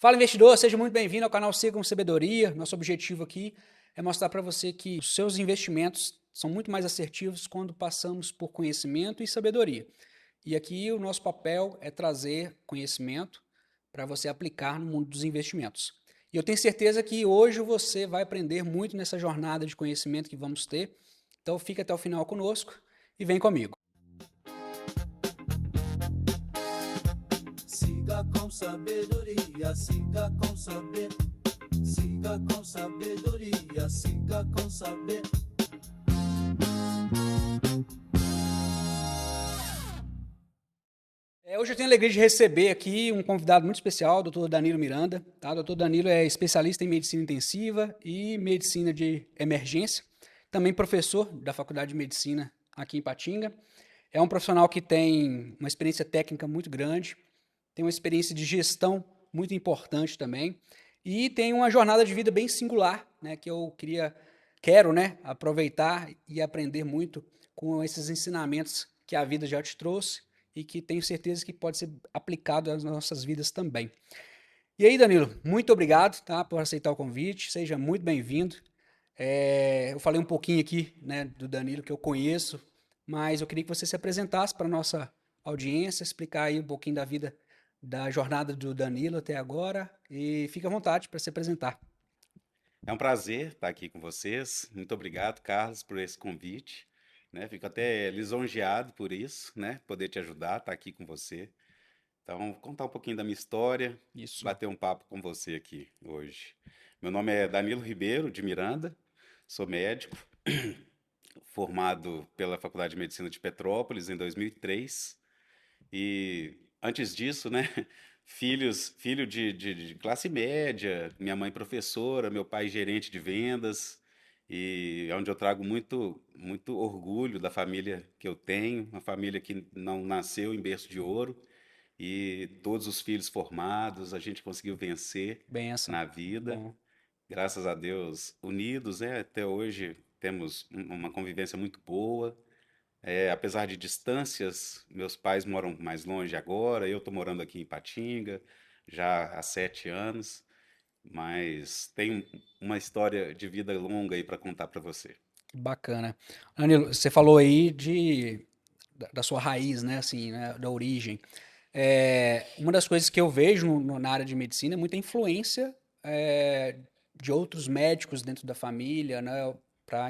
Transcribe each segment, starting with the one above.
Fala, investidor, seja muito bem-vindo ao canal Siga com Sabedoria. Nosso objetivo aqui é mostrar para você que os seus investimentos são muito mais assertivos quando passamos por conhecimento e sabedoria. E aqui o nosso papel é trazer conhecimento para você aplicar no mundo dos investimentos. E eu tenho certeza que hoje você vai aprender muito nessa jornada de conhecimento que vamos ter. Então fica até o final conosco e vem comigo. Siga com sabedoria, siga com saber. Siga com sabedoria, siga com saber. Hoje eu tenho a alegria de receber aqui um convidado muito especial, o Dr. Danilo Miranda. Tá? O Dr. Danilo é especialista em medicina intensiva e medicina de emergência, também professor da Faculdade de Medicina aqui em Ipatinga. É um profissional que tem uma experiência técnica muito grande, tem uma experiência de gestão muito importante também e tem uma jornada de vida bem singular, né, que eu quero, né, aproveitar e aprender muito com esses ensinamentos que a vida já te trouxe e que tenho certeza que pode ser aplicado às nossas vidas também. E aí, Danilo, muito obrigado, tá, por aceitar o convite, seja muito bem-vindo. Eu falei um pouquinho aqui, né, do Danilo que eu conheço, mas eu queria que você se apresentasse para a nossa audiência, explicar aí um pouquinho da vida, da jornada do Danilo até agora e fique à vontade para se apresentar. É um prazer estar aqui com vocês. Muito obrigado, Carlos, por esse convite, né? Fico até lisonjeado por isso, né? Poder te ajudar, estar aqui com você. Então, vou contar um pouquinho da minha história, Isso. bater um papo com você aqui hoje. Meu nome é Danilo Ribeiro de Miranda, sou médico, formado pela Faculdade de Medicina de Petrópolis em 2003. E antes disso, né? Filho de classe média, minha mãe professora, meu pai gerente de vendas, e é onde eu trago muito orgulho da família que eu tenho, uma família que não nasceu em berço de ouro, e todos os filhos formados, a gente conseguiu vencer Benção. na vida, Bom, graças a Deus, unidos, né? Até hoje temos uma convivência muito boa. Apesar de distâncias, meus pais moram mais longe agora, eu estou morando aqui em Ipatinga já há 7 anos, mas tenho uma história de vida longa aí para contar para você. bacana. Danilo, você falou aí da sua raiz, né, assim, né, da origem. Uma das coisas que eu vejo na área de medicina é muita influência de outros médicos dentro da família, né, para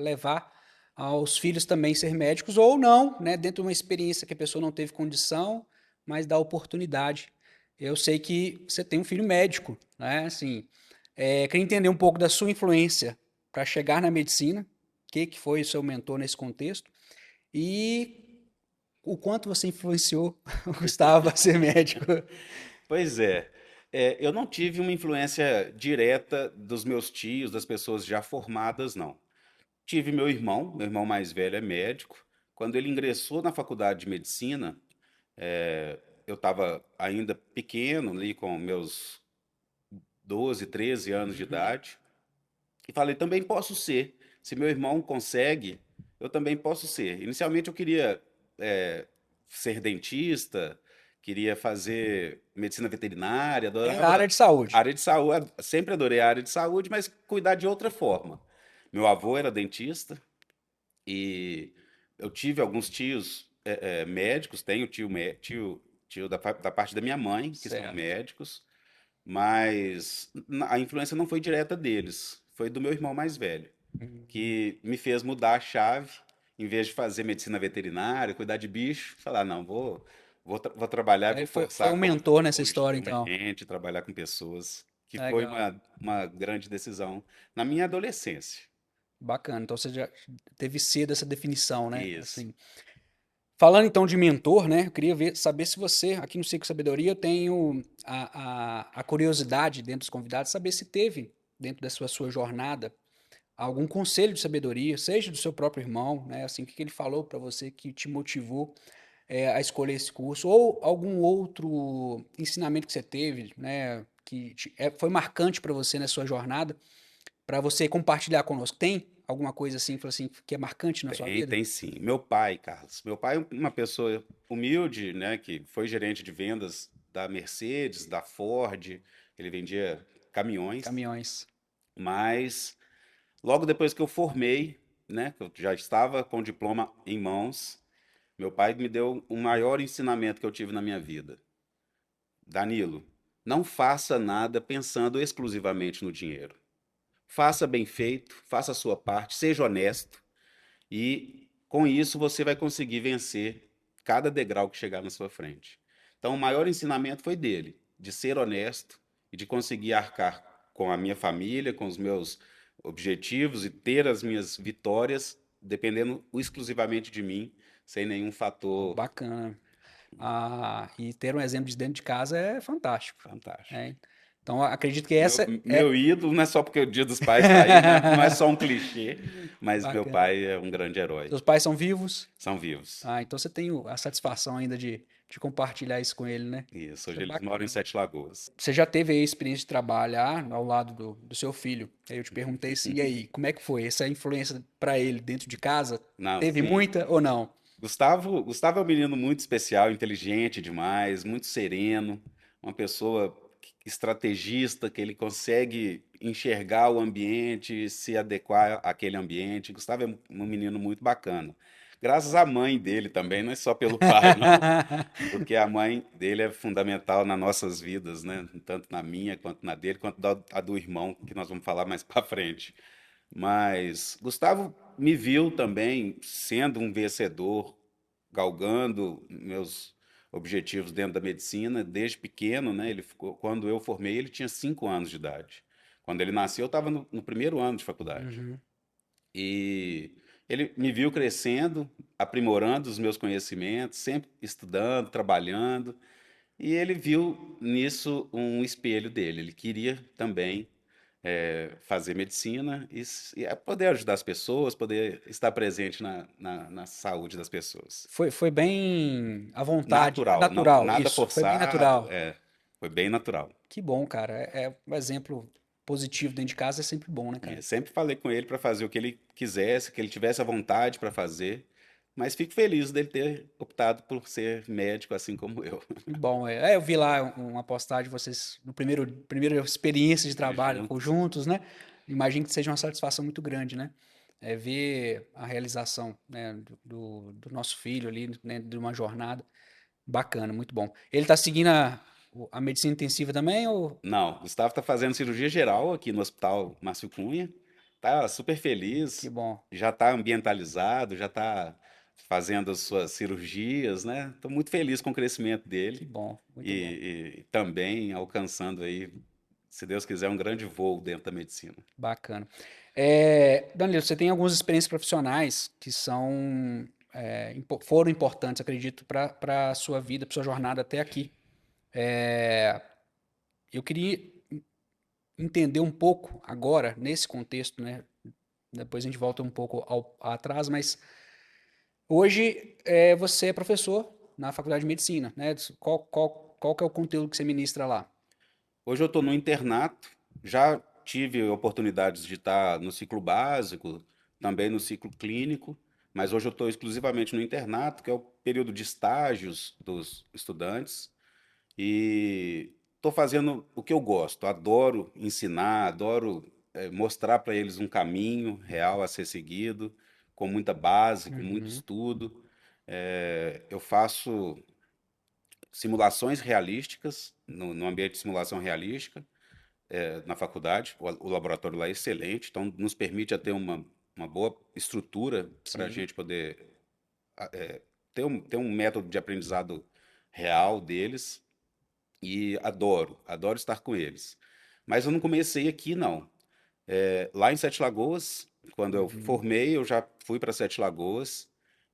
levar aos filhos também ser médicos ou não, né, dentro de uma experiência que a pessoa não teve condição, mas dá oportunidade. Eu sei que você tem um filho médico, né, assim, queria entender um pouco da sua influência para chegar na medicina, o que foi o seu mentor nesse contexto e o quanto você influenciou o Gustavo a ser médico. Pois é, eu não tive uma influência direta dos meus tios, das pessoas já formadas, não. Tive meu irmão mais velho é médico. Quando ele ingressou na faculdade de medicina, eu estava ainda pequeno, ali com meus 12, 13 anos de idade. E falei, também posso ser. Se meu irmão consegue, eu também posso ser. Inicialmente eu queria ser dentista, queria fazer medicina veterinária, Era a área adorava de saúde. área de saúde, sempre adorei a área de saúde, mas cuidar de outra forma. Meu avô era dentista e eu tive alguns tios médicos, tenho tio da parte da minha mãe, que são Certo. médicos, mas a influência não foi direta deles, foi do meu irmão mais velho, Uhum. que me fez mudar a chave, em vez de fazer medicina veterinária, cuidar de bicho, falar, não, vou trabalhar, Ele vou foi forçar um como mentor nessa história, oncologia então. emergente, trabalhar com pessoas, que foi Legal. uma grande decisão na minha adolescência. Bacana. Então você já teve cedo essa definição, né? Isso. Assim, falando então de mentor, né? Eu queria saber se você, aqui no Ciclo Sabedoria, eu tenho a curiosidade dentro dos convidados, saber se teve, dentro da sua jornada, algum conselho de sabedoria, seja do seu próprio irmão, né? Assim, o que ele falou para você que te motivou a escolher esse curso, ou algum outro ensinamento que você teve, né? Que foi marcante para você na sua jornada, para você compartilhar conosco. Tem alguma coisa assim, assim, que é marcante na sua Tem, vida? tem sim. Meu pai, Carlos. Meu pai é uma pessoa humilde, né, que foi gerente de vendas da Mercedes, da Ford, ele vendia caminhões, Caminhões. mas logo depois que eu formei, né, que eu já estava com o diploma em mãos, meu pai me deu o maior ensinamento que eu tive na minha vida. Danilo, não faça nada pensando exclusivamente no dinheiro. Faça bem feito, faça a sua parte, seja honesto e com isso você vai conseguir vencer cada degrau que chegar na sua frente. Então, o maior ensinamento foi dele, de ser honesto e de conseguir arcar com a minha família, com os meus objetivos e ter as minhas vitórias dependendo exclusivamente de mim, sem nenhum fator Bacana. E ter um exemplo de dentro de casa é fantástico. fantástico. Né? Então, acredito que Meu, essa é meu ídolo não é só porque o Dia dos Pais está aí, né? Não é só um clichê, mas meu bacana. pai é um grande herói. Seus pais são vivos? São vivos. Então você tem a satisfação ainda de compartilhar isso com ele, né? Isso, Isso hoje é eles moram em bacana. Sete Lagoas. Você já teve aí a experiência de trabalhar ao lado do seu filho? Aí eu te perguntei assim, e aí, como é que foi? Essa influência para ele dentro de casa? Não, Teve sim. muita ou não? Gustavo é um menino muito especial, inteligente demais, muito sereno, uma pessoa estrategista, que ele consegue enxergar o ambiente, se adequar àquele ambiente. Gustavo é um menino muito bacana. Graças à mãe dele também, não é só pelo pai, não, porque a mãe dele é fundamental nas nossas vidas, né? Tanto na minha, quanto na dele, quanto a do irmão, que nós vamos falar mais para frente. Mas Gustavo me viu também sendo um vencedor, galgando meus objetivos dentro da medicina desde pequeno, né? Quando eu formei, ele tinha 5 anos de idade. Quando ele nasceu, eu estava no primeiro ano de faculdade. Uhum. E ele me viu crescendo, aprimorando os meus conhecimentos, sempre estudando, trabalhando. E ele viu nisso um espelho dele. Ele queria também fazer medicina e poder ajudar as pessoas, poder estar presente na saúde das pessoas. Foi bem à vontade, Natural, não, natural, nada isso. Foi bem forçado, natural. foi bem natural. Que bom, cara. Um exemplo positivo dentro de casa é sempre bom, né, E cara? sempre falei com ele para fazer o que ele quisesse, que ele tivesse a vontade para fazer, mas fico feliz dele ter optado por ser médico assim como eu. Que bom. Eu vi lá uma postagem de vocês no primeira experiência de trabalho Juntos. juntos, né? Imagino que seja uma satisfação muito grande, né? Ver a realização, né, do nosso filho ali, né, de uma jornada bacana, muito bom. Ele tá seguindo a medicina intensiva também ou Não, Gustavo está fazendo cirurgia geral aqui no Hospital Márcio Cunha. Tá super que feliz, bom, já está ambientalizado, já está fazendo as suas cirurgias, né? Estou muito feliz com o crescimento que dele bom, muito bom. e também alcançando aí, se Deus quiser, um grande voo dentro da medicina. Bacana. Danilo, você tem algumas experiências profissionais que foram importantes, acredito, para a sua vida, para sua jornada até aqui. Eu queria entender um pouco agora, nesse contexto, né? Depois a gente volta um pouco atrás, mas hoje você é professor na Faculdade de Medicina, né? Qual que é o conteúdo que você ministra lá? Hoje eu estou no internato, já tive oportunidades de estar no ciclo básico, também no ciclo clínico, mas hoje eu estou exclusivamente no internato, que é o período de estágios dos estudantes. E estou fazendo o que eu gosto. Adoro ensinar, adoro mostrar para eles um caminho real a ser seguido, com muita base, com muito Uhum, estudo. Eu faço simulações realísticas, no ambiente de simulação realística, na faculdade. O laboratório lá é excelente, então nos permite a ter uma boa estrutura para a sim, gente poder ter um método de aprendizado real deles e adoro estar com eles. Mas eu não comecei aqui, não. Lá em Sete Lagoas, quando eu uhum, formei, eu já fui para Sete Lagoas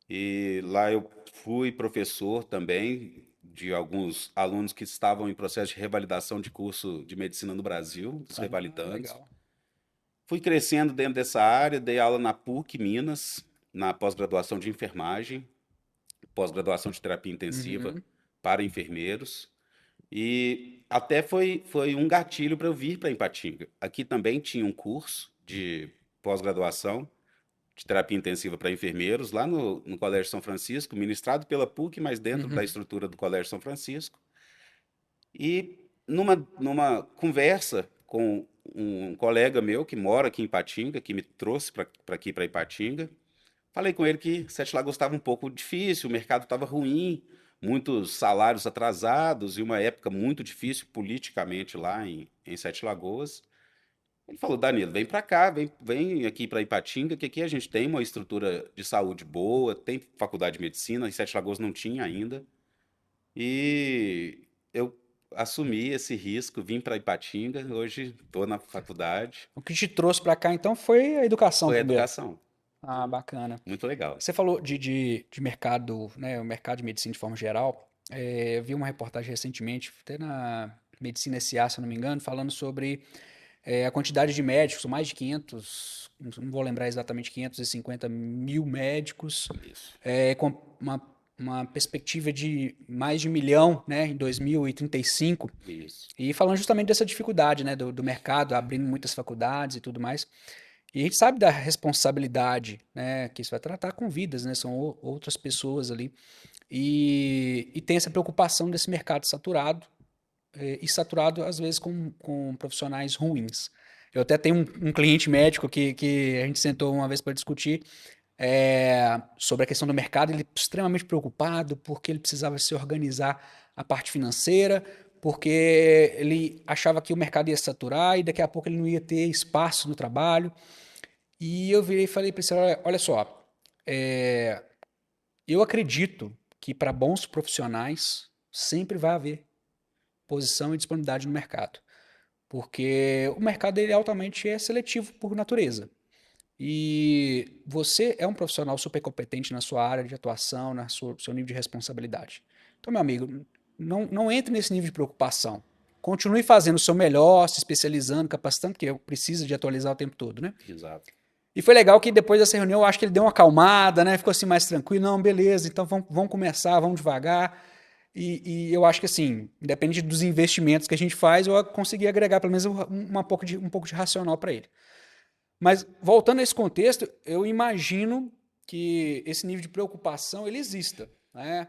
e lá eu fui professor também de alguns alunos que estavam em processo de revalidação de curso de medicina no Brasil, os revalidantes. legal. Fui crescendo dentro dessa área, dei aula na PUC Minas, na pós-graduação de enfermagem, pós-graduação de terapia intensiva Uhum, para enfermeiros. E até foi um gatilho para eu vir para Ipatinga. Aqui também tinha um curso de pós-graduação de terapia intensiva para enfermeiros, lá no Colégio São Francisco, ministrado pela PUC, mas dentro da uhum, estrutura do Colégio São Francisco. E numa conversa com um colega meu que mora aqui em Ipatinga, que me trouxe para aqui para Ipatinga, falei com ele que Sete Lagoas estava um pouco difícil, o mercado estava ruim, muitos salários atrasados e uma época muito difícil politicamente lá em Sete Lagoas. Ele falou, Danilo, vem para cá, vem aqui para Ipatinga, que aqui a gente tem uma estrutura de saúde boa, tem faculdade de medicina, em Sete Lagoas não tinha ainda. E eu assumi esse risco, vim para Ipatinga, hoje estou na faculdade. O que te trouxe para cá, então, foi a educação Foi a primeiro. educação, Ah, bacana. muito legal. Você falou de mercado, né, o mercado de medicina de forma geral. Eu vi uma reportagem recentemente, até na Medicina S.A., se eu não me engano, falando sobre a quantidade de médicos, mais de 500, não vou lembrar exatamente, 550 mil médicos, Isso, com uma perspectiva de mais de 1 milhão, né, em 2035. isso. E falando justamente dessa dificuldade, né, do mercado, abrindo muitas faculdades e tudo mais. E a gente sabe da responsabilidade, né, que isso vai tratar com vidas, né, são outras pessoas ali. E tem essa preocupação desse mercado saturado, e saturado às vezes com profissionais ruins. Eu até tenho um cliente médico que a gente sentou uma vez para discutir sobre a questão do mercado, ele extremamente preocupado porque ele precisava se organizar a parte financeira, porque ele achava que o mercado ia saturar e daqui a pouco ele não ia ter espaço no trabalho. E eu virei e falei para ele, olha só, eu acredito que para bons profissionais sempre vai haver posição e disponibilidade no mercado, porque o mercado ele altamente é seletivo por natureza. E você é um profissional super competente na sua área de atuação, seu nível de responsabilidade. Então, meu amigo, não entre nesse nível de preocupação. Continue fazendo o seu melhor, se especializando, capacitando, porque precisa de atualizar o tempo todo, né? Exato. E foi legal que depois dessa reunião, eu acho que ele deu uma acalmada, né? Ficou assim mais tranquilo. Não, beleza, então vamos começar, vamos devagar. E eu acho que assim, independente dos investimentos que a gente faz, eu consegui agregar pelo menos um pouco de racional para ele. Mas voltando a esse contexto, eu imagino que esse nível de preocupação ele exista, né?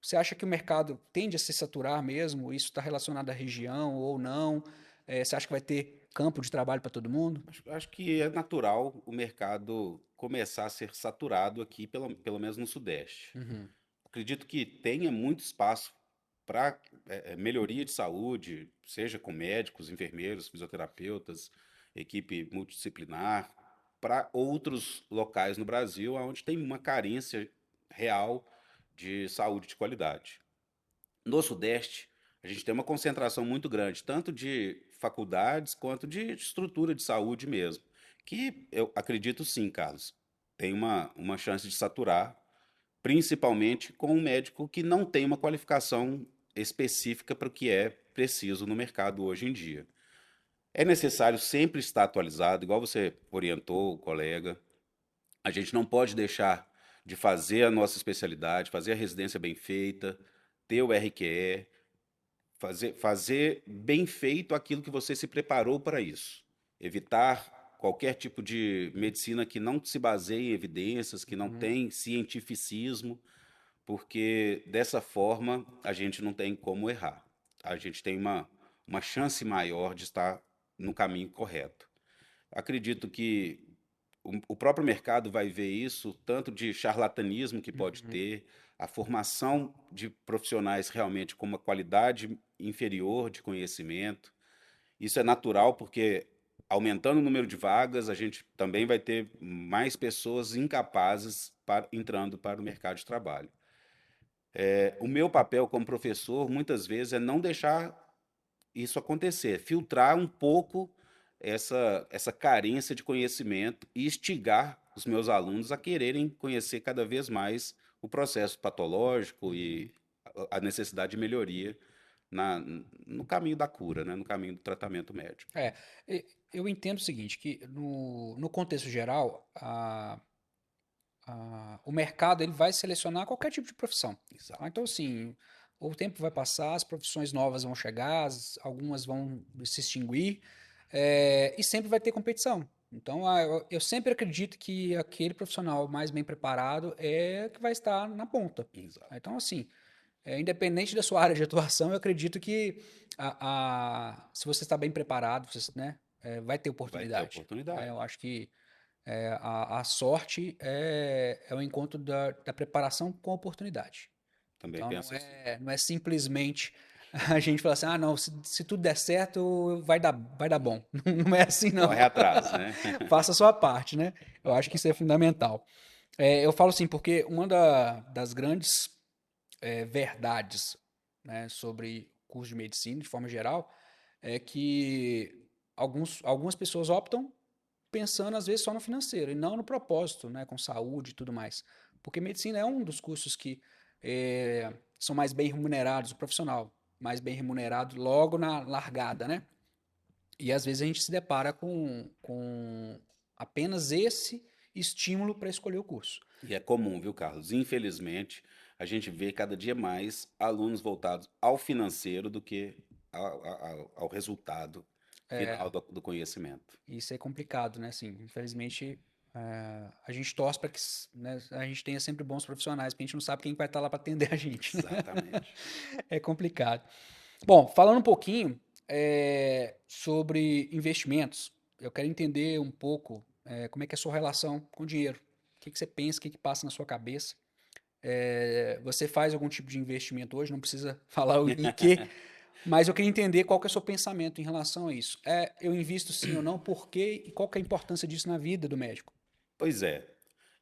Você acha que o mercado tende a se saturar mesmo? Isso está relacionado à região ou não? Você acha que vai ter campo de trabalho para todo mundo? Acho que é natural o mercado começar a ser saturado aqui, pelo menos no Sudeste. Uhum. Acredito que tenha muito espaço para melhoria de saúde, seja com médicos, enfermeiros, fisioterapeutas, equipe multidisciplinar, para outros locais no Brasil onde tem uma carência real de saúde de qualidade. No Sudeste, a gente tem uma concentração muito grande, tanto de faculdades quanto de estrutura de saúde mesmo, que eu acredito sim, Carlos, tem uma chance de saturar, principalmente com um médico que não tem uma qualificação específica para o que é preciso no mercado hoje em dia. É necessário sempre estar atualizado, igual você orientou o colega. A gente não pode deixar de fazer a nossa especialidade, fazer a residência bem feita, ter o RQE, fazer bem feito aquilo que você se preparou para isso. Evitar qualquer tipo de medicina que não se baseie em evidências, que não tem cientificismo, porque dessa forma a gente não tem como errar. A gente tem uma chance maior de estar no caminho correto. Acredito que o próprio mercado vai ver isso, tanto de charlatanismo que pode ter, a formação de profissionais realmente com uma qualidade inferior de conhecimento. Isso é natural porque, aumentando o número de vagas, a gente também vai ter mais pessoas incapazes entrando para o mercado de trabalho. O meu papel como professor, muitas vezes, é não deixar isso acontecer, filtrar um pouco essa carência de conhecimento e instigar os meus alunos a quererem conhecer cada vez mais o processo patológico e a necessidade de melhoria no caminho da cura, né? No caminho do tratamento médico. Eu entendo o seguinte, que no contexto geral, o mercado ele vai selecionar qualquer tipo de profissão. Tá? Exato. Então, assim, o tempo vai passar, as profissões novas vão chegar, algumas vão se extinguir, e sempre vai ter competição. Então, eu sempre acredito que aquele profissional mais bem preparado é que vai estar na ponta. Exato. Então, assim, independente da sua área de atuação, eu acredito que se você está bem preparado, você, né, vai ter Vai ter oportunidade. Eu oportunidade. acho que a sorte é o encontro da preparação com a oportunidade. Também Então penso assim. não é simplesmente a gente falar assim, ah, não, se tudo der certo, vai dar bom. Não é assim, não. Corre atrás, né? Faça a sua parte, né? Eu acho que isso é fundamental. Eu falo assim, porque uma das grandes verdades, né, sobre curso de medicina, de forma geral, é que algumas pessoas optam pensando, às vezes, só no financeiro e não no propósito, né, com saúde e tudo mais. Porque medicina é um dos cursos que são mais bem remunerados, o profissional mais bem remunerado logo na largada, né? E às vezes a gente se depara com apenas esse estímulo para escolher o curso. E é comum, viu, Carlos? Infelizmente, a gente vê cada dia mais alunos voltados ao financeiro do que ao resultado final do conhecimento. Isso é complicado, né? Assim, infelizmente, a gente torce para que né, a gente tenha sempre bons profissionais, porque a gente não sabe quem vai estar lá para atender a gente, né? Exatamente. É complicado. Bom, falando um pouquinho sobre investimentos, eu quero entender um pouco como é que é a sua relação com o dinheiro. O que você pensa, o que passa na sua cabeça? Você faz algum tipo de investimento hoje? Não precisa falar em que, mas eu queria entender qual que é o seu pensamento em relação a isso. Eu invisto sim ou não? Por quê? E qual que é a importância disso na vida do médico? Pois é.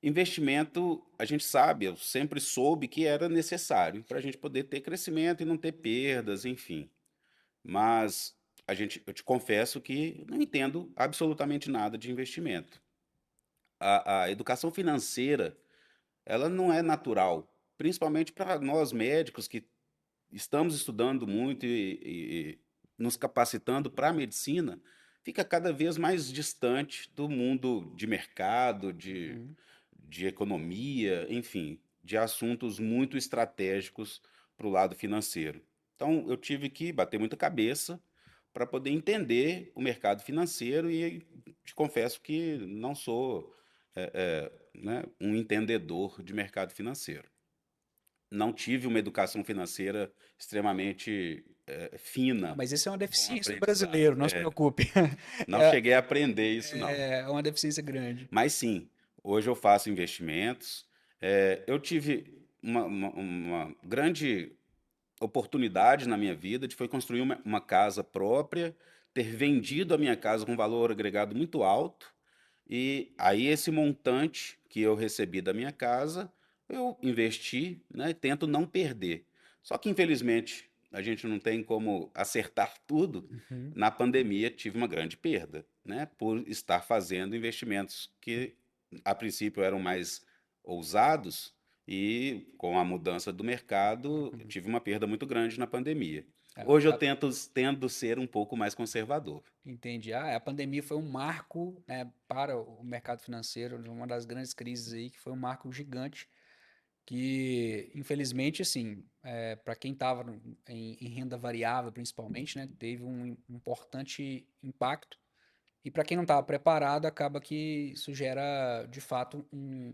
Investimento, a gente sabe, eu sempre soube que era necessário para a gente poder ter crescimento e não ter perdas, enfim. Mas eu te confesso que não entendo absolutamente nada de investimento. A educação financeira, ela não é natural, principalmente para nós médicos que estamos estudando muito e nos capacitando para a medicina, fica cada vez mais distante do mundo de mercado, Uhum. de economia, enfim, de assuntos muito estratégicos para o lado financeiro. Então, eu tive que bater muita cabeça para poder entender o mercado financeiro e te confesso que não sou né, um entendedor de mercado financeiro. Não tive uma educação financeira extremamente Ah, fina, mas isso é uma com deficiência do aprendizado. brasileiro, não se preocupe. Não cheguei a aprender isso, não. É uma deficiência grande. Mas sim, hoje eu faço investimentos. Eu tive uma grande oportunidade na minha vida de foi construir uma casa própria, ter vendido a minha casa com um valor agregado muito alto, e aí esse montante que eu recebi da minha casa, eu investi, né, e tento não perder. Só que infelizmente a gente não tem como acertar tudo. Uhum. Na pandemia tive uma grande perda, né, por estar fazendo investimentos que a princípio eram mais ousados e com a mudança do mercado Uhum. tive uma perda muito grande na pandemia. É, Hoje eu a- tendo ser um pouco mais conservador. Entendi. A pandemia foi um marco, né, para o mercado financeiro, uma das grandes crises aí, que foi um marco gigante, que infelizmente, assim, para quem estava em renda variável, principalmente, né, teve um importante impacto. E para quem não estava preparado, acaba que isso gera, de fato, um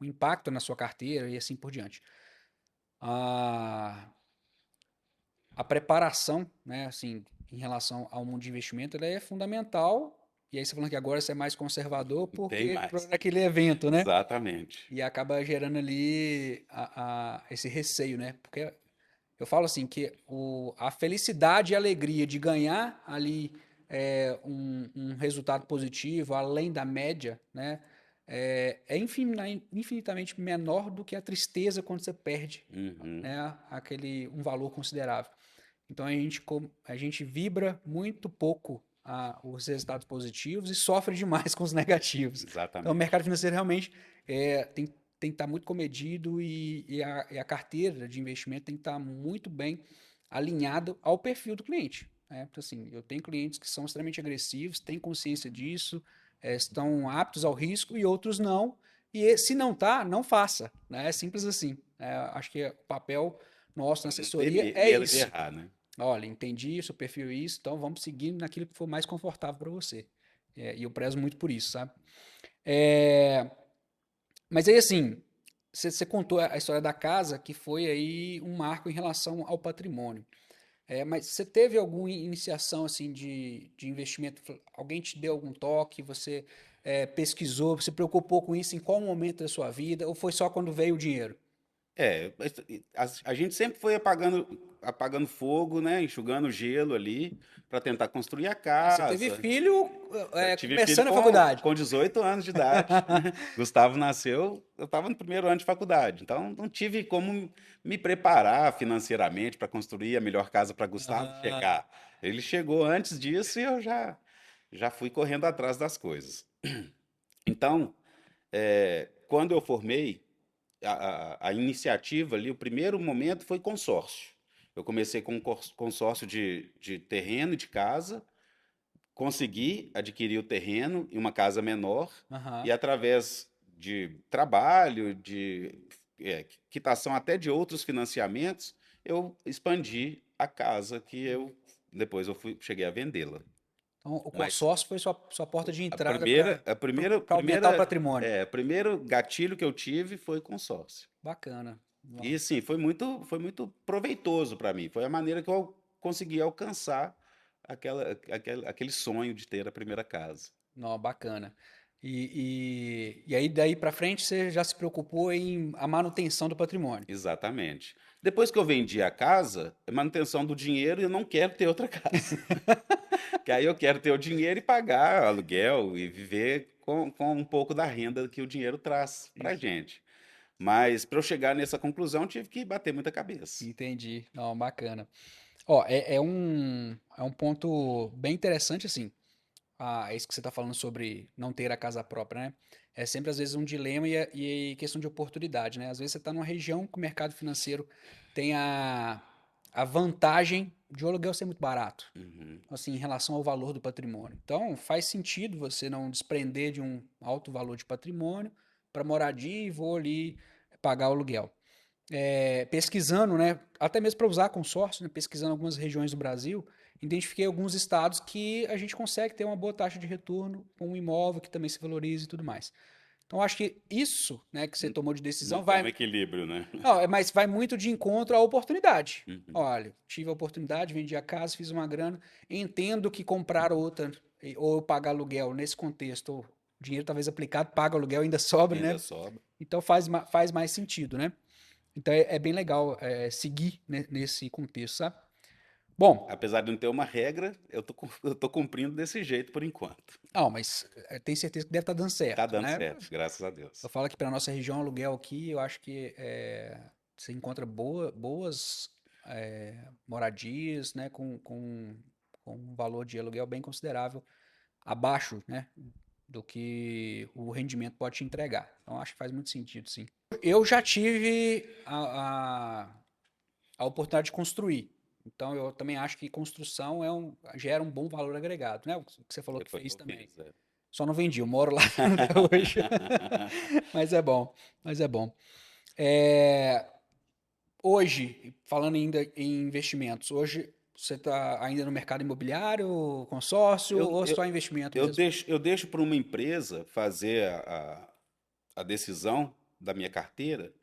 impacto na sua carteira e assim por diante. A, a preparação, né, assim, em relação ao mundo de investimento, ela é fundamental. E aí você falando que agora você é mais conservador Bem porque por mais. aquele evento, né? Exatamente. E acaba gerando ali esse receio, né? Porque eu falo assim que a felicidade e a alegria de ganhar ali um resultado positivo além da média, né? Infinitamente menor do que a tristeza quando você perde, Uhum. né? Um valor considerável. Então a gente vibra muito pouco os resultados positivos e sofre demais com os negativos. Então o Exatamente. mercado financeiro realmente tem que estar muito comedido e a carteira de investimento tem que estar muito bem alinhado ao perfil do cliente. Né? Então, assim, eu tenho clientes que são extremamente agressivos, têm consciência disso, estão aptos ao risco e outros não. E se não tá, não faça. Né? É simples assim. Acho que o papel nosso na Para não ter assessoria é medo de isso. errar, né? Olha, entendi, seu perfil é isso, então vamos seguir naquilo que for mais confortável para você. E eu prezo muito por isso, sabe? É, mas aí, assim, você contou a história da casa, que foi aí um marco em relação ao patrimônio. Mas você teve alguma iniciação assim de investimento? Alguém te deu algum toque? Você pesquisou? Se preocupou com isso em qual momento da sua vida? Ou foi só quando veio o dinheiro? Mas a gente sempre foi apagando fogo, né? Enxugando gelo ali para tentar construir a Você teve casa. filho Eu tive filho começando a faculdade. com 18 anos de idade, né? Gustavo nasceu, eu estava no primeiro ano de faculdade, então não tive como me preparar financeiramente para construir a melhor casa para Gustavo Ah, chegar. Ele chegou antes disso e eu já fui correndo atrás das coisas. Então, quando eu formei, a iniciativa ali, o primeiro momento foi consórcio. Eu comecei com um consórcio de terreno e de casa, consegui adquirir o terreno em uma casa menor aham. e através de trabalho, de quitação até de outros financiamentos, eu expandi a casa que eu depois cheguei a vendê-la. Então, o Mas consórcio foi sua porta de a entrada primeira, a primeira, para aumentar o primeira, patrimônio. primeiro gatilho que eu tive foi consórcio. Bacana. E sim, foi muito proveitoso para mim. Foi a maneira que eu consegui alcançar aquele sonho de ter a primeira casa. Não, bacana. E aí, daí para frente, você já se preocupou em a manutenção do patrimônio. Exatamente. Depois que eu vendi a casa, é manutenção do dinheiro e eu não quero ter outra casa. Que aí eu quero ter o dinheiro e pagar aluguel e viver com um pouco da renda que o dinheiro traz para Isso. gente. Mas para eu chegar nessa conclusão, tive que bater muita cabeça. Entendi. Não, bacana. Ó, é um ponto bem interessante, assim. Isso que você está falando sobre não ter a casa própria, né? É sempre, às vezes, um dilema e questão de oportunidade, né? Às vezes você está numa região que o mercado financeiro tem a vantagem de o aluguel ser muito barato, Uhum. assim, em relação ao valor do patrimônio. Então, faz sentido você não desprender de um alto valor de patrimônio para moradia e vou ali pagar o aluguel. Pesquisando, né, até mesmo para usar consórcio, né, pesquisando algumas regiões do Brasil, identifiquei alguns estados que a gente consegue ter uma boa taxa de retorno com um imóvel que também se valoriza e tudo mais. Então, acho que isso, né, que você tomou de decisão Manter um vai, equilíbrio, né? não, mas vai muito de encontro à oportunidade. Uhum. Olha, tive a oportunidade, vendi a casa, fiz uma grana, entendo que comprar outra ou pagar aluguel nesse contexto, ou dinheiro talvez aplicado, paga aluguel, ainda sobra, Ainda né? sobra. Então faz mais sentido, né? Então é bem legal seguir nesse contexto, sabe? Bom, Apesar de não ter uma regra, eu tô cumprindo desse jeito por enquanto. mas tenho certeza que deve estar dando Tá certo, dando né? certo, graças a Eu Deus. falo que para nossa região aluguel aqui, eu acho que você encontra boas moradias, né, com um valor de aluguel bem considerável, abaixo, né, do que o rendimento pode te entregar. Então acho que faz muito sentido, sim. Eu já tive a oportunidade de construir. Então, eu também acho que construção gera um bom valor agregado, né? O que você falou que Foi o que fez eu também. fiz. É. Só não vendi, eu moro lá até hoje. Mas é bom, mas é bom. É, hoje, falando ainda em investimentos, hoje você está ainda no mercado imobiliário, consórcio Eu, ou eu, só investimento eu mesmo? deixo, eu deixo para uma empresa fazer a decisão da minha carteira.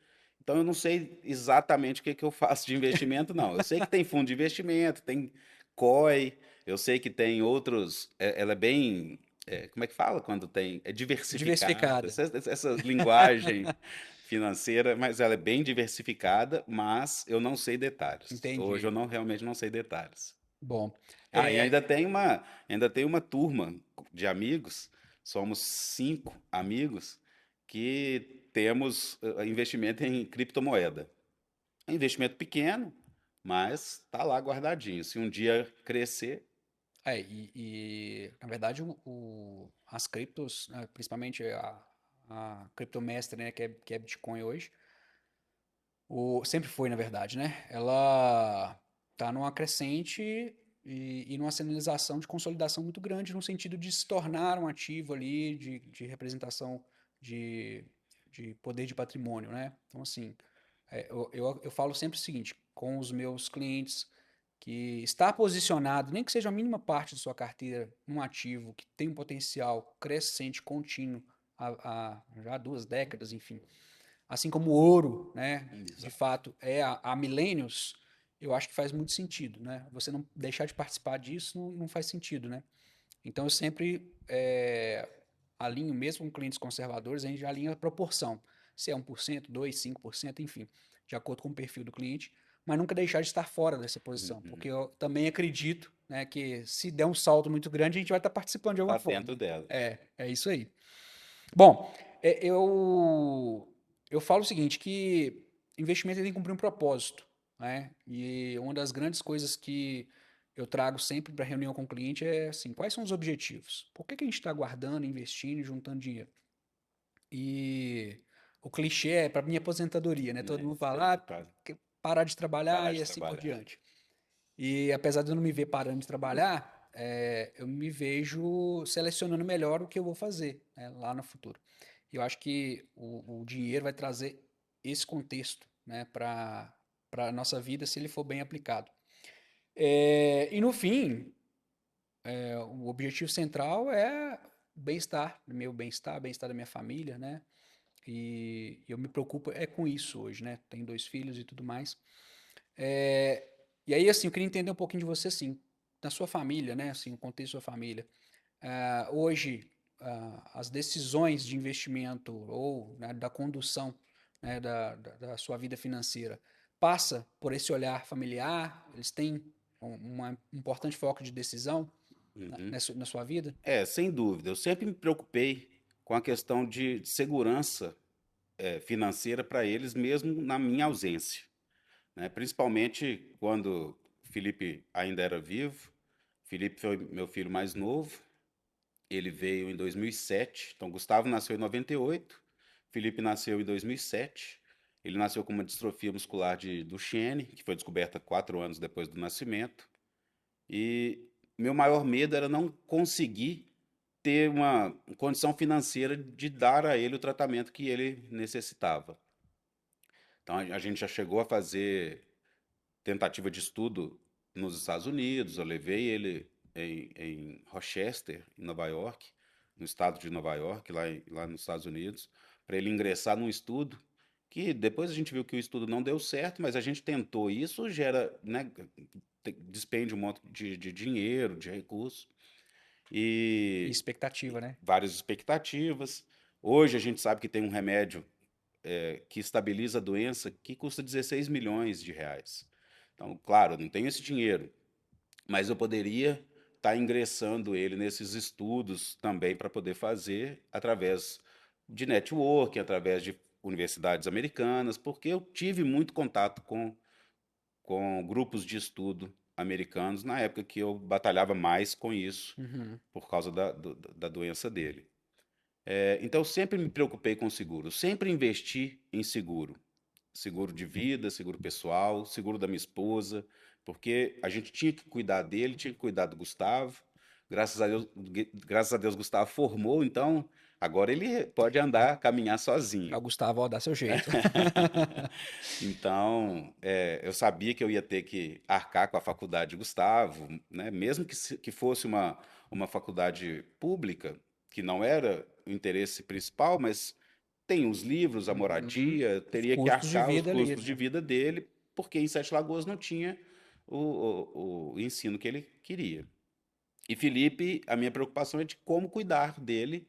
Então, eu não sei exatamente o que que eu faço de investimento, não. Eu sei que tem fundo de investimento, tem COI, eu sei que tem outros. Ela é bem. Como é que fala quando tem? É diversificada. Diversificada. Essa linguagem financeira, mas ela é bem diversificada, mas eu não sei detalhes. Hoje eu Entendi. não realmente não sei detalhes. Bom, Ah, e ainda tem uma turma de amigos, somos 5 amigos que temos investimento em criptomoeda. É um investimento pequeno, mas tá lá guardadinho. Se um dia crescer, na verdade, as criptos, né, principalmente a criptomestre, né, que é Bitcoin hoje, sempre foi, na verdade, né? Ela tá numa crescente e numa sinalização de consolidação muito grande no sentido de se tornar um ativo ali de representação de, de poder de patrimônio, né? Então, assim, eu falo sempre o seguinte, com os meus clientes, que estar posicionado, nem que seja a mínima parte de sua carteira, num ativo que tem um potencial crescente contínuo há já 2 décadas, enfim, assim como o ouro, né, de Exato. fato é há milênios, eu acho que faz muito sentido, né? Você não deixar de participar disso não faz sentido, né? Então eu sempre alinho, mesmo com clientes conservadores, a gente alinha a proporção. Se é 1%, 2%, 5%, enfim, de acordo com o perfil do cliente, mas nunca deixar de estar fora dessa posição, Uhum. porque eu também acredito, né, que se der um salto muito grande, a gente vai estar participando de alguma Tá forma. dentro dela. É isso aí. Bom, eu falo o seguinte, que investimento tem que cumprir um propósito, né? E uma das grandes coisas que eu trago sempre para reunião com o cliente é assim, quais são os objetivos? Por que a gente está guardando, investindo e juntando dinheiro? E o clichê é para minha aposentadoria, né? Todo Né? mundo Isso fala, aí, ah, parar de parar trabalhar e de assim por trabalhar. diante. E apesar de eu não me ver parando de trabalhar, eu me vejo selecionando melhor o que eu vou fazer, né, lá no futuro. E eu acho que o dinheiro vai trazer esse contexto, né, para a nossa vida se ele for bem aplicado. E no fim, o objetivo central é bem-estar, meu bem-estar, bem-estar da minha família, né? E eu me preocupo com isso hoje, né? Tenho 2 filhos e tudo mais. É, e aí, assim, eu queria entender um pouquinho de você, assim, na sua família, né? Assim, o contexto da sua família. Hoje, as decisões de investimento ou, né, da condução, né, da sua vida financeira passa por esse olhar familiar? Eles têm um importante foco de decisão Uhum. na sua vida? Sem dúvida. Eu sempre me preocupei com a questão de segurança financeira para eles, mesmo na minha ausência, né? Principalmente quando o Felipe ainda era vivo. Felipe foi meu filho mais novo. Ele veio em 2007. Então, Gustavo nasceu em 98. Felipe nasceu em 2007. Ele nasceu com uma distrofia muscular de Duchenne, que foi descoberta 4 anos depois do nascimento. E meu maior medo era não conseguir ter uma condição financeira de dar a ele o tratamento que ele necessitava. Então a gente já chegou a fazer tentativa de estudo nos Estados Unidos. Eu levei ele em Rochester, em Nova York, no estado de Nova York, lá nos Estados Unidos, para ele ingressar num estudo que depois a gente viu que o estudo não deu certo, mas a gente tentou. Isso gera, né, despende um monte de dinheiro, de recursos E e expectativa, né? várias expectativas. Hoje a gente sabe que tem um remédio que estabiliza a doença que custa 16 milhões de reais. Então, claro, eu não tenho esse dinheiro, mas eu poderia estar ingressando ele nesses estudos também para poder fazer através de networking, através de universidades americanas, porque eu tive muito contato com grupos de estudo americanos na época que eu batalhava mais com isso Uhum. por causa da doença dele. Então, eu sempre me preocupei com seguro, sempre investi em seguro. Seguro de vida, seguro pessoal, seguro da minha esposa, porque a gente tinha que cuidar dele, tinha que cuidar do Gustavo. Graças a Deus, Gustavo formou, então agora ele pode andar, caminhar É sozinho. o Gustavo, ó, dá seu jeito. Então, eu sabia que eu ia ter que arcar com a faculdade de Gustavo, né? Mesmo que fosse uma faculdade pública, que não era o interesse principal, mas tem os livros, a Uhum. moradia, Os teria que custos de arcar os vida ali, custos de né? vida dele, porque em Sete Lagoas não tinha o ensino que ele queria. E Felipe, a minha preocupação é de como cuidar dele,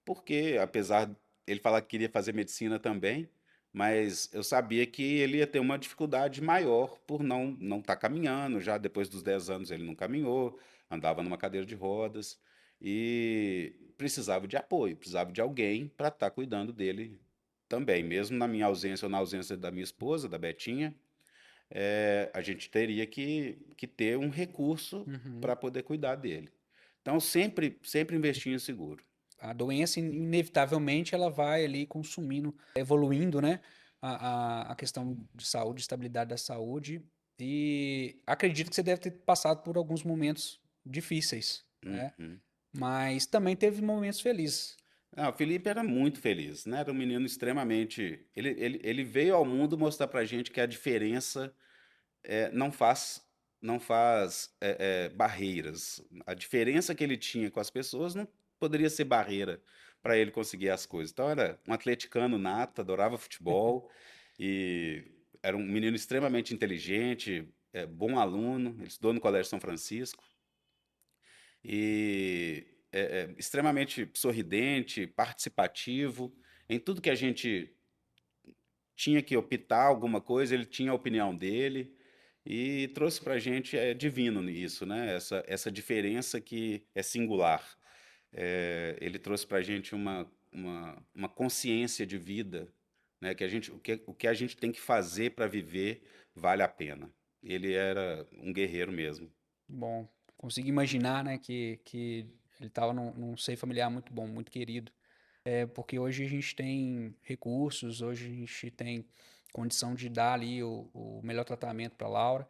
porque apesar ele falar que queria fazer medicina também, mas eu sabia que ele ia ter uma dificuldade maior por não estar caminhando. Já depois dos 10 anos ele não caminhou, andava numa cadeira de rodas e precisava de apoio, precisava de alguém para estar cuidando dele também, mesmo na minha ausência ou na ausência da minha esposa, da Betinha. A gente teria que ter um recurso Uhum. para poder cuidar dele. Então, sempre investi em seguro. A doença, inevitavelmente, ela vai ali consumindo, evoluindo, né? A questão de saúde, estabilidade da saúde. E acredito que você deve ter passado por alguns momentos difíceis, né? Uhum. Mas também teve momentos felizes. Ah, o Felipe era muito feliz, né? Era um menino extremamente. Ele veio ao mundo mostrar pra gente que a diferença não faz barreiras. A diferença que ele tinha com as pessoas não poderia ser barreira para ele conseguir as coisas. Então era um atleticano nato, adorava futebol e era um menino extremamente inteligente, bom aluno, ele estudou no Colégio São Francisco e extremamente sorridente, participativo. Em tudo que a gente tinha que optar alguma coisa, ele tinha a opinião dele e trouxe para a gente, divino isso, né? Essa diferença que é singular. Ele trouxe para a gente uma consciência de vida, né? Que o que a gente tem que fazer para viver vale a pena. Ele era um guerreiro mesmo. Bom, consigo imaginar, né, que ele estava num seio familiar muito bom, muito querido. Porque hoje a gente tem recursos, hoje a gente tem condição de dar ali o melhor tratamento para Laura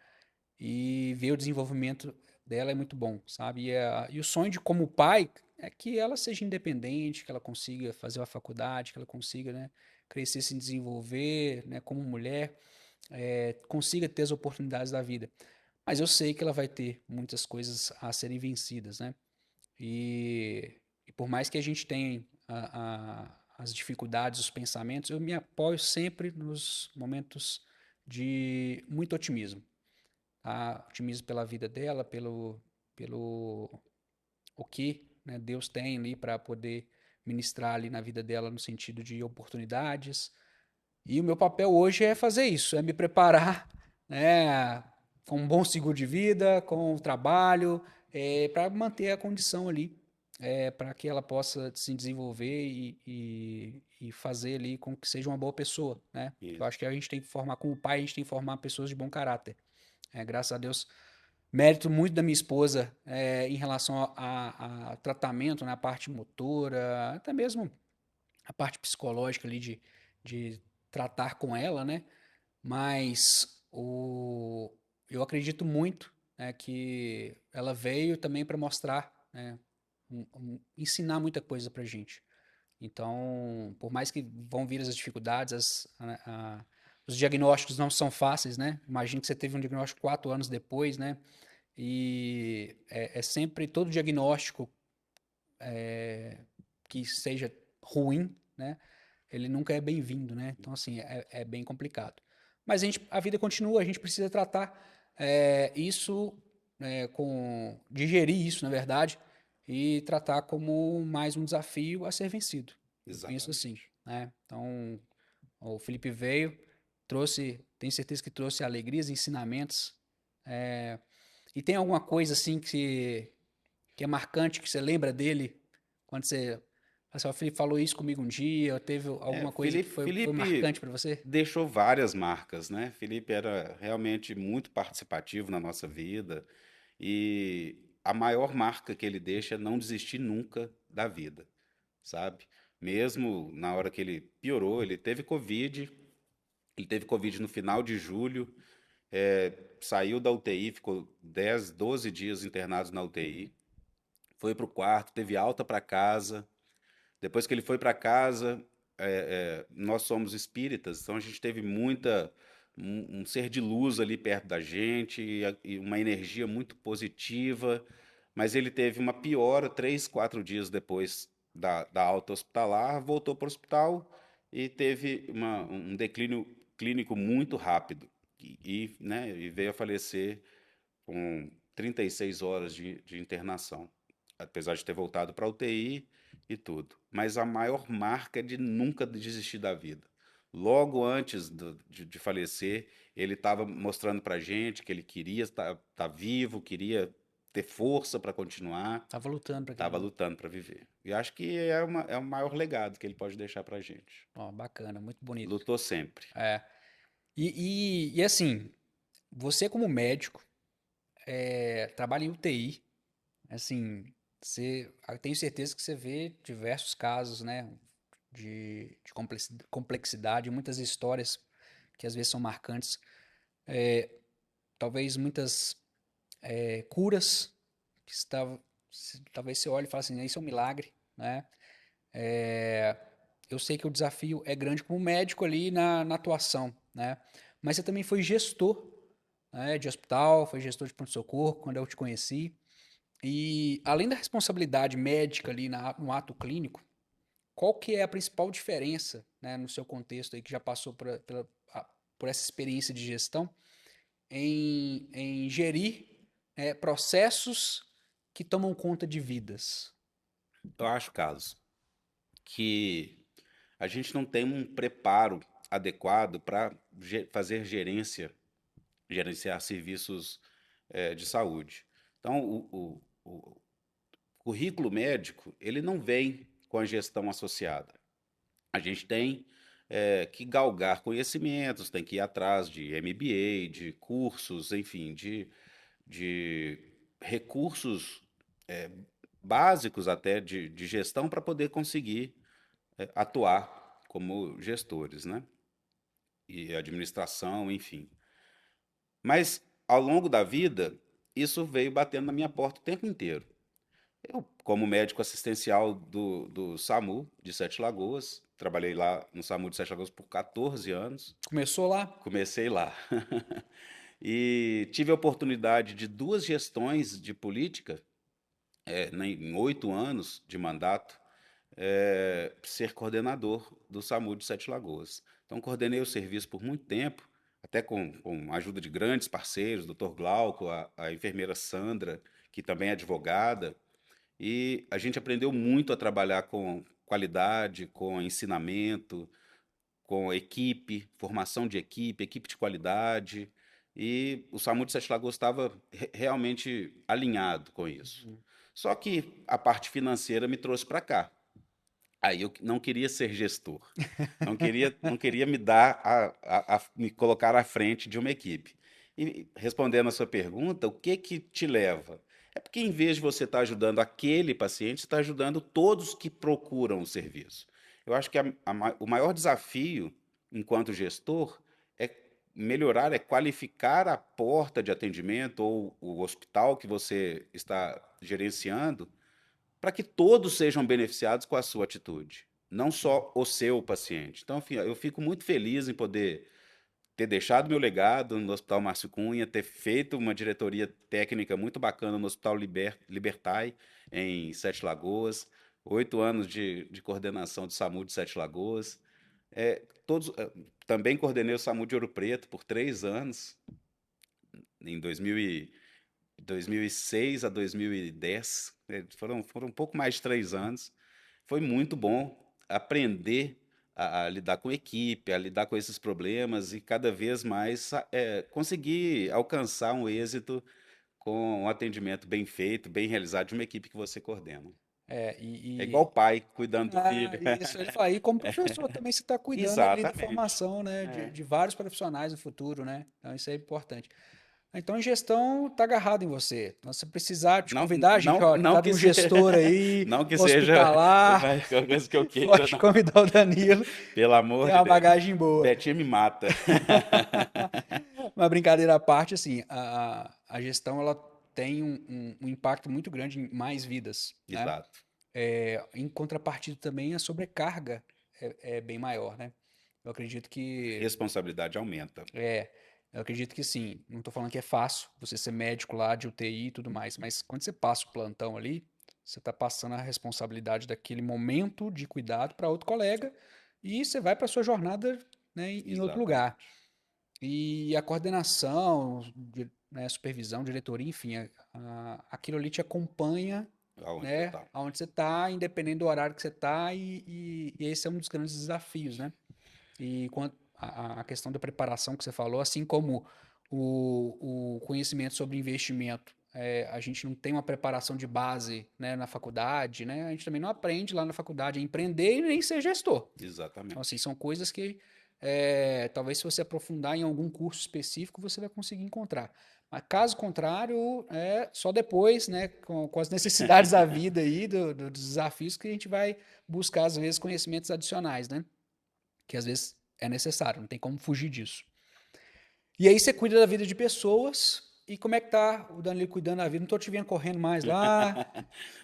e ver o desenvolvimento dela é muito bom, sabe? E o sonho de como pai é que ela seja independente, que ela consiga fazer uma faculdade, que ela consiga, né, crescer, se desenvolver, né, como mulher, consiga ter as oportunidades da vida. Mas eu sei que ela vai ter muitas coisas a serem vencidas, né? E por mais que a gente tenha as dificuldades, os pensamentos, eu me apoio sempre nos momentos de muito otimismo. Tá? Otimismo pela vida dela, pelo o que, né, Deus tem ali para poder ministrar ali na vida dela no sentido de oportunidades. E o meu papel hoje é fazer isso, é me preparar, né, com um bom seguro de vida, com o trabalho, para manter a condição ali, para que ela possa se desenvolver e fazer ali com que seja uma boa pessoa, né? Eu Isso. acho que a gente tem que formar, como pai, a gente tem que formar pessoas de bom caráter. Graças a Deus, mérito muito da minha esposa em relação a tratamento na parte motora, até mesmo a parte psicológica ali de tratar com ela, né? Mas eu acredito muito, né, que ela veio também para mostrar, né, ensinar muita coisa para gente. Então, por mais que vão vir as dificuldades, os diagnósticos não são fáceis, né? Imagino que você teve um diagnóstico 4 anos depois, né? E é sempre todo diagnóstico que seja ruim, né? Ele nunca é bem-vindo, né? Então, assim, é bem complicado. Mas a vida continua, a gente precisa tratar isso, digerir isso, na verdade, e tratar como mais um desafio a ser vencido. Eu penso assim, Exatamente. né? Então, o Felipe veio, tenho certeza que trouxe alegrias, ensinamentos. E tem alguma coisa assim que é marcante, que você lembra dele quando você. Assim, o Felipe falou isso comigo um dia, ou teve alguma coisa que foi Felipe marcante para você? deixou várias marcas, né? Felipe era realmente muito participativo na nossa vida e a maior marca que ele deixa é não desistir nunca da vida, sabe? Mesmo na hora que ele piorou, ele teve Covid no final de julho, saiu da UTI, ficou 10, 12 dias internado na UTI, foi para o quarto, teve alta para casa. Depois que ele foi para casa, nós somos espíritas, então a gente teve um ser de luz ali perto da gente e uma energia muito positiva, mas ele teve uma piora 3, 4 dias depois da alta hospitalar, voltou para o hospital e teve um declínio clínico muito rápido né, e veio a falecer com 36 horas de internação, apesar de ter voltado para a UTI e tudo. Mas a maior marca é de nunca desistir da vida. Logo antes de falecer, ele estava mostrando para gente que ele queria estar vivo, queria ter força para continuar, Tava lutando para aquilo estava ali. lutando para viver. E acho que é o maior legado que ele pode deixar para gente. Ó, bacana, muito bonito. Lutou sempre. É. E assim, você como médico, trabalha em UTI, assim, eu tenho certeza que você vê diversos casos, né, de complexidade, muitas histórias que às vezes são marcantes, talvez muitas curas que talvez você olhe e fale assim, isso é um milagre, né? É, eu sei que o desafio é grande como médico ali na atuação, né? Mas você também foi gestor, né, de hospital, foi gestor de pronto-socorro quando eu te conheci. E além da responsabilidade médica ali no ato clínico, qual que é a principal diferença, né, no seu contexto aí, que já passou por essa experiência de gestão, em gerir processos que tomam conta de vidas? Eu acho, Carlos, que a gente não tem um preparo adequado para fazer gerenciar serviços de saúde. Então, o currículo médico, ele não vem com a gestão associada. A gente tem que galgar conhecimentos, tem que ir atrás de MBA, de cursos, enfim, de recursos eh, básicos até de gestão para poder conseguir atuar como gestores, né? E administração, enfim. Mas ao longo da vida, isso veio batendo na minha porta o tempo inteiro. Eu, como médico assistencial do SAMU de Sete Lagoas, trabalhei lá no SAMU de Sete Lagoas por 14 anos, Começou lá? comecei lá. E tive a oportunidade de 2 gestões de política, em 8 anos de mandato, ser coordenador do SAMU de Sete Lagoas. Então, coordenei o serviço por muito tempo, até com a ajuda de grandes parceiros, Dr. Glauco, a enfermeira Sandra, que também é advogada, e a gente aprendeu muito a trabalhar com qualidade, com ensinamento, com equipe, formação de equipe, equipe de qualidade, e o SAMU de Sete Lagoas estava realmente alinhado com isso. Só que a parte financeira me trouxe para cá. Aí eu não queria ser gestor, não queria me dar me colocar à frente de uma equipe. E respondendo a sua pergunta, o que que te leva? É porque em vez de você estar ajudando aquele paciente, você está ajudando todos que procuram o serviço. Eu acho que o maior desafio, enquanto gestor, é melhorar, é qualificar a porta de atendimento ou o hospital que você está gerenciando para que todos sejam beneficiados com a sua atitude, não só o seu paciente. Então, enfim, eu fico muito feliz em poder ter deixado meu legado no Hospital Márcio Cunha, ter feito uma diretoria técnica muito bacana no Hospital Libertai, em Sete Lagoas, 8 anos de coordenação do SAMU de Sete Lagoas. Também coordenei o SAMU de Ouro Preto por 3 anos, em 2006 a 2010, foram um pouco mais de 3 anos. Foi muito bom aprender a lidar com equipe, a lidar com esses problemas e cada vez mais conseguir alcançar um êxito com um atendimento bem feito, bem realizado de uma equipe que você coordena. É, É igual pai cuidando do Ah, filho. isso, ele fala. E como professor também você está cuidando ali da Exatamente. formação, né, É. de vários profissionais no futuro, né? Então isso é importante. Então a gestão está agarrada em você. Então, se precisar te Não, convidar, gente, não, ó, não tá de que, um gestor aí, não que seja hospitalar, uma coisa que eu queira, pode não. convidar o Danilo, Pelo amor tem de uma Deus. bagagem boa. Betinho me mata. Uma brincadeira à parte, assim, a gestão ela tem um impacto muito grande em mais vidas, né? Exato. Em contrapartida também a sobrecarga é bem maior, né? Eu acredito A que responsabilidade aumenta. é, eu acredito que sim. Não estou falando que é fácil você ser médico lá de UTI e tudo mais, mas quando você passa o plantão ali, você está passando a responsabilidade daquele momento de cuidado para outro colega e você vai para sua jornada, né, em outro lugar. Exatamente. E a coordenação, né, supervisão, diretoria, enfim, aquilo ali te acompanha, Aonde você né, está? aonde você está, independente do horário que você está, e esse é um dos grandes desafios, né? E quanto a questão da preparação que você falou, assim como o conhecimento sobre investimento, a gente não tem uma preparação de base, né, na faculdade, né? A gente também não aprende lá na faculdade a empreender e nem ser gestor. Então, assim, Exatamente. são coisas que talvez se você aprofundar em algum curso específico, você vai conseguir encontrar. Mas caso contrário, é só depois, né, com as necessidades da vida aí, dos desafios, que a gente vai buscar, às vezes, conhecimentos adicionais, né? Que às vezes é necessário, não tem como fugir disso. E aí você cuida da vida de pessoas. E como é que tá o Danilo cuidando da vida? Não tô te vendo correndo mais lá.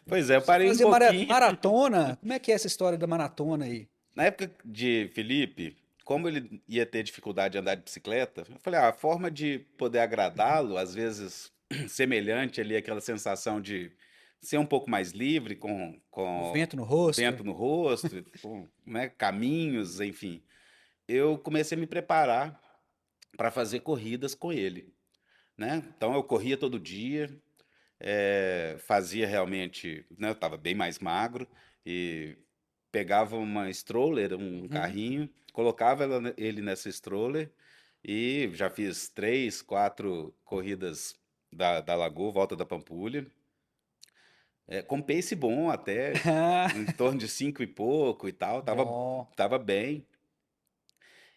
Pois é, eu Você parei um fazia pouquinho. maratona? Como é que é essa história da maratona aí? Na época de Felipe, como ele ia ter dificuldade de andar de bicicleta, eu falei, a forma de poder agradá-lo, às vezes semelhante ali àquela sensação de ser um pouco mais livre, O com vento no rosto. vento no rosto, com, né, caminhos, enfim. Eu comecei a me preparar para fazer corridas com ele, né? Então eu corria todo dia, fazia realmente, né? Eu estava bem mais magro e pegava uma stroller, um Uhum. carrinho, colocava ele nessa stroller e já fiz 3, 4 corridas da Lagoa, Volta da Pampulha, com pace bom até, em torno de 5 e pouco e tal, Bom. tava bem.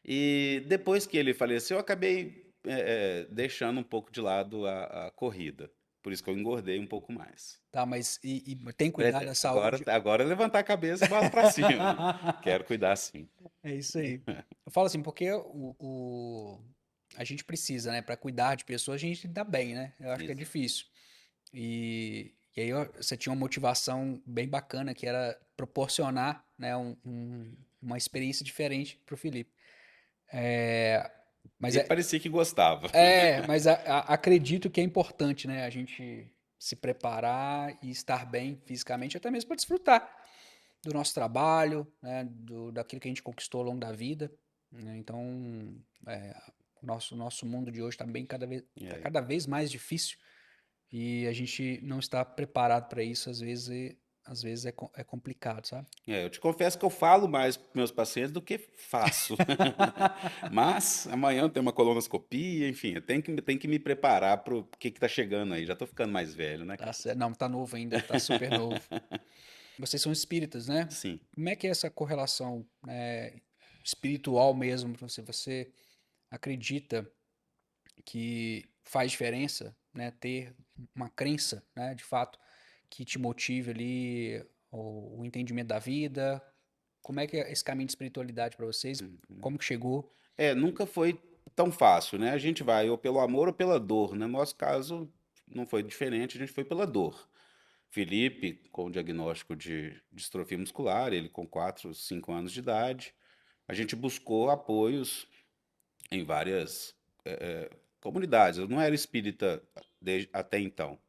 E depois que ele faleceu, eu acabei deixando um pouco de lado a corrida. Por isso que eu engordei um pouco mais. Tá, mas tem cuidado da Agora, saúde. agora é levantar a cabeça e bola pra cima. Quero cuidar sim. É isso aí. Eu falo assim, porque a gente precisa, né? Para cuidar de pessoas, a gente dá bem, né? Eu acho que é Isso. difícil. E aí você tinha uma motivação bem bacana, que era proporcionar, né, uma experiência diferente para o Felipe. É, mas Ele é, parecia que gostava. mas acredito que é importante, né? A gente se preparar e estar bem fisicamente, até mesmo para desfrutar do nosso trabalho, né, daquilo que a gente conquistou ao longo da vida, né? Então, é, o nosso mundo de hoje está tá É. cada vez mais difícil e a gente não está preparado para isso, às vezes é complicado, sabe? Eu te confesso que eu falo mais para meus pacientes do que faço. Mas amanhã tem uma colonoscopia, enfim, eu tenho que me preparar para o que está chegando aí. Já estou ficando mais velho, né, Tá cara? certo. Não, tá novo ainda, tá super novo. Vocês são espíritas, né? Sim. Como é que é essa correlação, espiritual mesmo pra você? Você acredita que faz diferença, né, ter uma crença, né, de fato, que te motive ali o entendimento da vida? Como é que é esse caminho de espiritualidade para vocês? Como que chegou? Nunca foi tão fácil, né? A gente vai ou pelo amor ou pela dor, né? No nosso caso, não foi diferente, a gente foi pela dor. Felipe, com o diagnóstico de distrofia muscular, ele com 4, 5 anos de idade, a gente buscou apoios em várias comunidades. Eu não era espírita até então.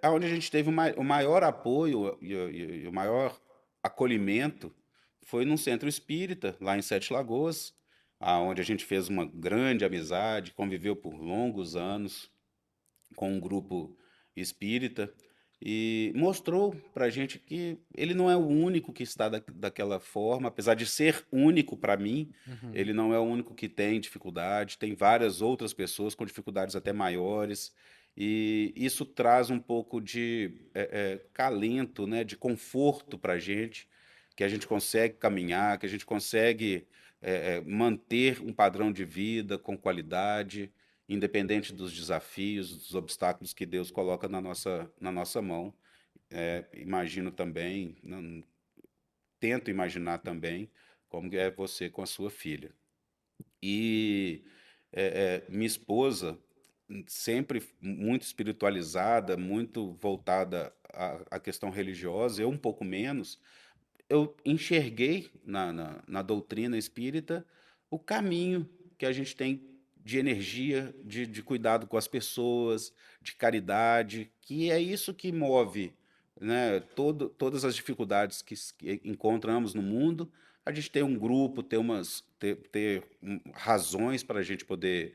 Onde a gente teve o maior apoio e o maior acolhimento foi num centro espírita, lá em Sete Lagoas, onde a gente fez uma grande amizade, conviveu por longos anos com um grupo espírita e mostrou para a gente que ele não é o único que está daquela forma, apesar de ser único para mim, Uhum. ele não é o único que tem dificuldade, tem várias outras pessoas com dificuldades até maiores, e isso traz um pouco de calento, né, de conforto para que a gente consegue caminhar, que a gente consegue manter um padrão de vida com qualidade, independente dos desafios, dos obstáculos que Deus coloca na nossa mão. Imagino também, tento imaginar também como é você com a sua filha. E minha esposa, sempre muito espiritualizada, muito voltada à questão religiosa, eu um pouco menos, eu enxerguei na doutrina espírita o caminho que a gente tem de energia, de cuidado com as pessoas, de caridade, que é isso que move, né, todas as dificuldades que encontramos no mundo. A gente tem um grupo, ter razões para a gente poder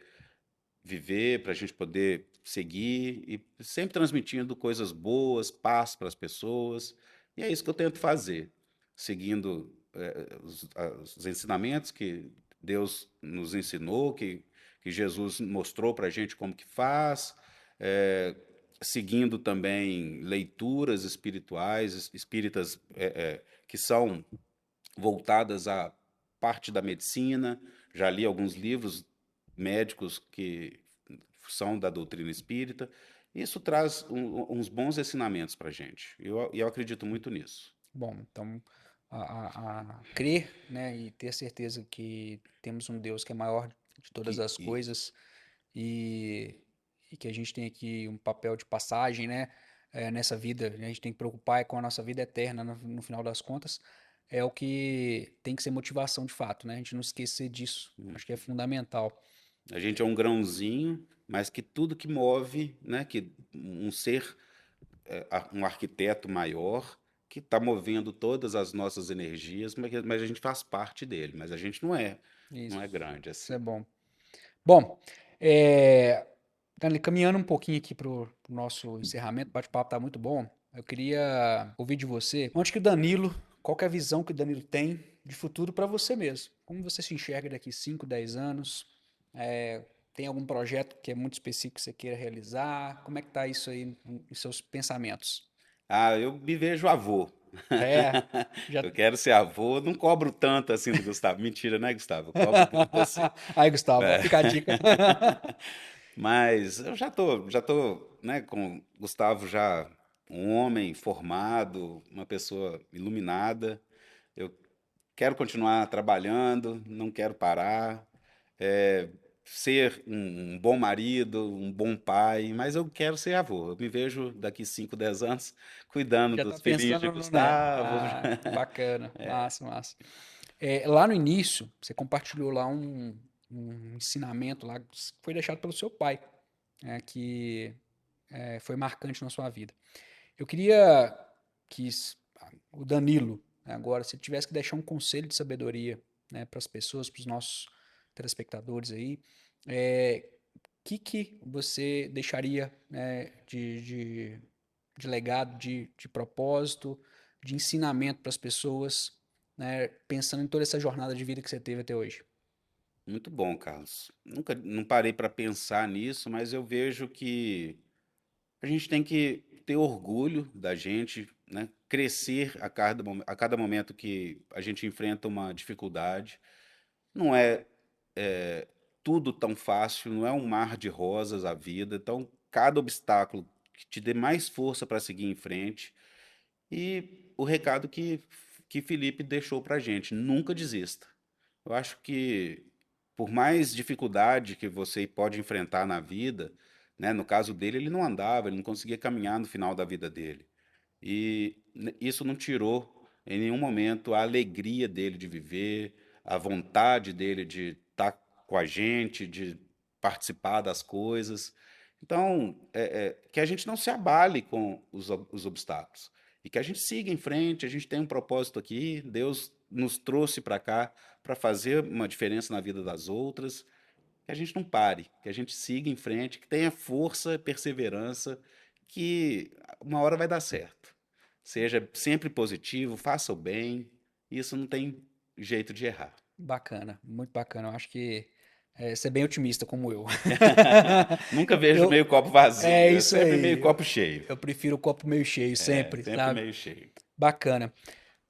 viver, para a gente poder seguir e sempre transmitindo coisas boas, paz para as pessoas. E é isso que eu tento fazer, seguindo os ensinamentos que Deus nos ensinou, que Jesus mostrou para a gente como que faz, eh, seguindo também leituras espirituais, espíritas que são voltadas à parte da medicina. Já li alguns livros médicos que são da doutrina espírita. Isso traz uns bons ensinamentos para a gente. E eu acredito muito nisso. Bom, então a crer, né, e ter certeza que temos um Deus que é maior de todas Que, as isso. coisas e, e que a gente tem aqui um papel de passagem, né, nessa vida, a gente tem que preocupar com a nossa vida eterna no final das contas, é o que tem que ser motivação de fato, né, a gente não esquecer disso, acho que é fundamental. A gente é um grãozinho, mas que tudo que move, né, que um ser um arquiteto maior que está movendo todas as nossas energias, mas a gente faz parte dele, mas a gente não é Isso, grande isso é assim. bom. Bom, é, Dani, caminhando um pouquinho aqui para o nosso encerramento, o bate-papo tá muito bom. Eu queria ouvir de você, onde que o Danilo, qual que é a visão que o Danilo tem de futuro para você mesmo? Como você se enxerga daqui 5, 10 anos? Tem algum projeto que é muito específico que você queira realizar? Como é que tá isso aí em seus pensamentos? Ah, eu me vejo avô. É, já. Eu quero ser avô, não cobro tanto assim do Gustavo. Mentira, né, Gustavo? Eu cobro tanto assim. Aí, Gustavo, ó, É. fica a dica. Mas eu já tô, né, com o Gustavo já um homem formado, uma pessoa iluminada. Eu quero continuar trabalhando, não quero parar, é, ser um bom marido, um bom pai, mas eu quero ser avô. Eu me vejo daqui 5, 10 anos cuidando Já tá dos filhinhos de pensando no neto. Gustavo. Ah, bacana, massa, massa. Lá no início, você compartilhou lá um ensinamento lá que foi deixado pelo seu pai, que foi marcante na sua vida. Eu queria que o Danilo, né, agora, se ele tivesse que deixar um conselho de sabedoria, né, para as pessoas, para os nossos telespectadores aí, que você deixaria, né, de legado, de propósito, de ensinamento para as pessoas, né, pensando em toda essa jornada de vida que você teve até hoje? Muito bom, Carlos. Nunca não parei para pensar nisso, mas eu vejo que a gente tem que ter orgulho da gente, né? Crescer a cada momento que a gente enfrenta uma dificuldade. Não é tudo tão fácil, não é um mar de rosas a vida. Então, cada obstáculo que te dê mais força para seguir em frente. E o recado que Felipe deixou para a gente: nunca desista. Eu acho que, por mais dificuldade que você pode enfrentar na vida, né, no caso dele, ele não andava, ele não conseguia caminhar no final da vida dele. E isso não tirou em nenhum momento a alegria dele de viver, a vontade dele de estar com a gente, de participar das coisas. Então, que a gente não se abale com os obstáculos e que a gente siga em frente. A gente tem um propósito aqui, Deus nos trouxe para cá para fazer uma diferença na vida das outras. Que a gente não pare, que a gente siga em frente, que tenha força, perseverança, que uma hora vai dar certo. Seja sempre positivo, faça o bem, isso não tem jeito de errar. Bacana, muito bacana. Eu acho que você é bem otimista como eu. Nunca vejo Eu, meio copo é vazio, é isso sempre meio aí. copo cheio. Eu prefiro o copo meio cheio É, sempre, sempre sabe? meio cheio. Bacana.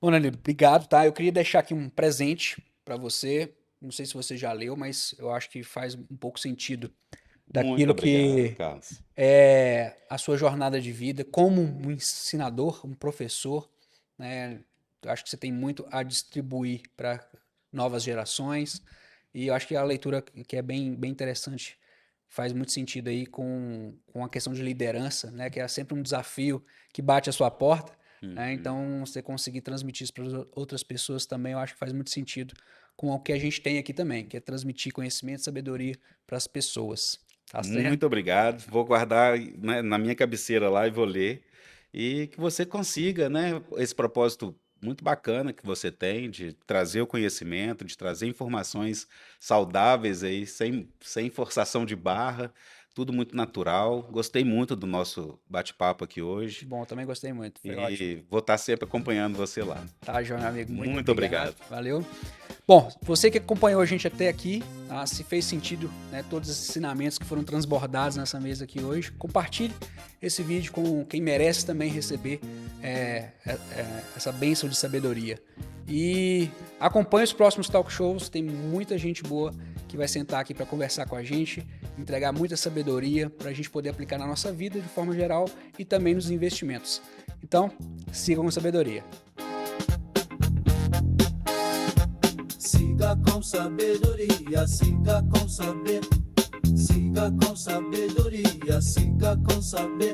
Bom, Danilo, obrigado, tá? Eu queria deixar aqui um presente para você. Não sei se você já leu, mas eu acho que faz um pouco sentido Muito daquilo obrigado, que Carlos. é a sua jornada de vida como um ensinador, um professor, né? Eu acho que você tem muito a distribuir para novas gerações e eu acho que a leitura que é bem interessante faz muito sentido aí com a questão de liderança, né? Que é sempre um desafio que bate a sua porta, né? Uhum. Então, você conseguir transmitir isso para outras pessoas também, eu acho que faz muito sentido com o que a gente tem aqui também, que é transmitir conhecimento e sabedoria para as pessoas. Tá certo? Muito obrigado. Vou guardar, né, na minha cabeceira lá e vou ler. E que você consiga, né, esse propósito muito bacana que você tem de trazer o conhecimento, de trazer informações saudáveis aí, sem forçação de barra, tudo muito natural. Gostei muito do nosso bate-papo aqui hoje Bom, eu também gostei muito, foi ótimo. e vou estar sempre acompanhando você lá. Tá, João, meu amigo, muito Muito obrigado. obrigado. Valeu. Bom, você que acompanhou a gente até aqui, tá? Se fez sentido, né, todos esses ensinamentos que foram transbordados nessa mesa aqui hoje, compartilhe esse vídeo com quem merece também receber essa bênção de sabedoria. E acompanhe os próximos talk shows, tem muita gente boa que vai sentar aqui para conversar com a gente, entregar muita sabedoria para a gente poder aplicar na nossa vida de forma geral e também nos investimentos. Então, sigam com sabedoria. Siga com sabedoria, siga com saber. Siga com sabedoria, siga com saber.